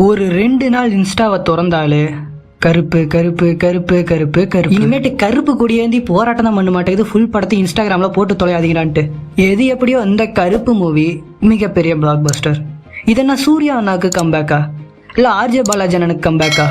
ஒரு 2 நாள் இன்ஸ்டாவை திறந்தாலே கருப்பு கருப்பு கருப்பு கருப்பு கருப்பு. இனிமேட்டு கருப்பு கொடியேந்தி போராட்டம் தான் பண்ண மாட்டேங்குது. ஃபுல் படத்தை இன்ஸ்டாகிராமில் போட்டு தொலையாதீங்கடான்ட்டு. எது எப்படியோ அந்த கருப்பு மூவி மிகப்பெரிய பிளாக் பஸ்டர். இதென்ன சூர்யா அண்ணாக்கு கம்பேக்கா இல்லை ஆர்ஜே பாலாஜி அண்ணனுக்கு கம்பேக்கா?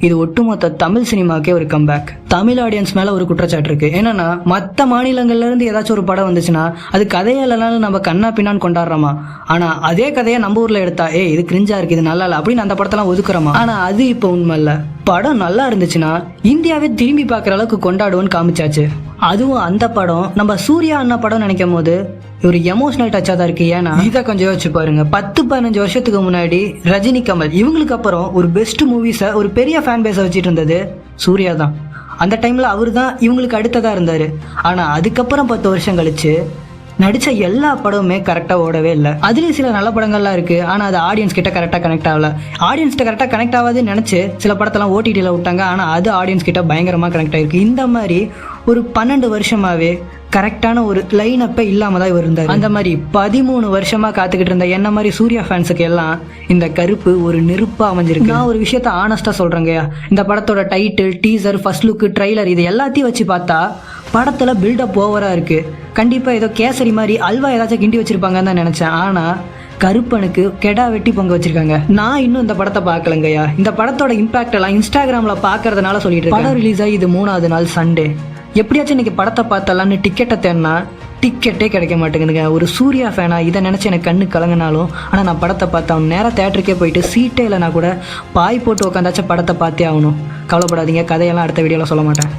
இது ஒட்டுமொத்த தமிழ் சினிமாக்கே ஒரு கம்பேக். தமிழ் ஆடியன்ஸ் மேல ஒரு குற்றச்சாட்டு இருக்கு. என்னன்னா மற்ற மாநிலங்கள்ல இருந்து ஏதாச்சும் ஒரு படம் வந்துச்சுன்னா அது கதையே இல்லைனாலும் நம்ம கண்ணா பின்னான்னு கொண்டாடுறோமா. ஆனா அதே கதையை நம்ம ஊர்ல எடுத்தா இது கிரிஞ்சா இருக்கு, இது நல்லா இல்லை அப்படின்னு அந்த படத்தெல்லாம் ஒதுக்குறோமா. ஆனா அது இப்போ உண்மை இல்ல. படம் நல்லா இருந்துச்சுன்னா இந்தியாவே திரும்பி பார்க்குற அளவுக்கு கொண்டாடுவோன்னு காமிச்சாச்சு. அதுவும் அந்த படம் நம்ம சூர்யா அண்ணா படம் நினைக்கும் போது ஒரு எமோஷனல் டச்சா தான் இருக்கு. ஏன்னா இதை கொஞ்சம் யோசிச்சு பாருங்க. 10-15 வருஷத்துக்கு முன்னாடி ரஜினி, கமல் இவங்களுக்கு அப்புறம் ஒரு பெஸ்ட் மூவிஸை ஒரு பெரிய ஃபேன் பேஸை வச்சுட்டு இருந்தது சூர்யா தான். அந்த டைம்ல அவரு தான் இவங்களுக்கு அடுத்ததா இருந்தாரு. ஆனா அதுக்கப்புறம் 10 வருஷம் கழிச்சு நடிச்ச எல்லா படமுமே கரெக்டா ஓடவே இல்லை. அதுலயும் சில நல்ல படங்கள்லாம் இருக்கு. ஆனா அது ஆடியன்ஸ் கிட்ட கரெக்டா கனெக்ட் ஆகல. ஆடியன்ஸ் கிட்ட கரெக்டா கனெக்ட் ஆகாதுன்னு நினைச்சு சில படத்தெல்லாம் ஓடிடியில் விட்டாங்க. ஆனா அது ஆடியன்ஸ் கிட்ட பயங்கரமா கனெக்ட் ஆயிருக்கு. இந்த மாதிரி ஒரு 12 வருஷமாவே கரெக்டான ஒரு லைன் அப்பே இல்லாம தான் இவர் இருந்தார். அந்த மாதிரி 13 வருஷமா காத்துக்கிட்டு இருந்த என்ன மாதிரி சூர்யா ஃபேன்ஸுக்கு எல்லாம் இந்த கருப்பு ஒரு நெருப்பா அமைஞ்சிருக்கு. நான் ஒரு விஷயத்த ஆனஸ்டா சொல்றேங்கய்யா, இந்த படத்தோட title, teaser, first look, trailer இது எல்லாத்தையும் வச்சு பார்த்தா படத்துல பில்டப் ஓவரா இருக்கு. கண்டிப்பா ஏதோ கேசரி மாதிரி அல்வா ஏதாச்சும் கிண்டி வச்சிருப்பாங்கன்னு தான் நினைச்சேன். ஆனா கருப்பனுக்கு கெடா வெட்டி பொங்க வச்சிருக்காங்க. நான் இன்னும் இந்த படத்தை பார்க்கலங்கய்யா. இந்த படத்தோட இம்பாக்ட் எல்லாம் இன்ஸ்டாகிராம்ல பாக்குறதுனால சொல்லிட்டு இருக்கேன். படம் ரிலீஸ் ஆகி இது 3வது நாள் சண்டே. எப்படியாச்சும் இன்னைக்கு படத்தை பார்த்தலான்னு டிக்கெட்டை தேடினா டிக்கெட்டே கிடைக்க மாட்டேங்குதுங்க. ஒரு சூர்யா ஃபேனா இதை நினச்சி எனக்கு கண்ணு கலங்கினாலும் ஆனால் நான் படத்தை பார்த்தேன். நேராக தேட்டருக்கே போயிட்டு சீட்டே இல்லைனா கூட பாய் போட்டு உட்காந்தாச்சும் படத்தை பார்த்தே ஆகணும். கவலைப்படாதீங்க, கதையெல்லாம் அடுத்த வீடியோவில் சொல்ல மாட்டேன்.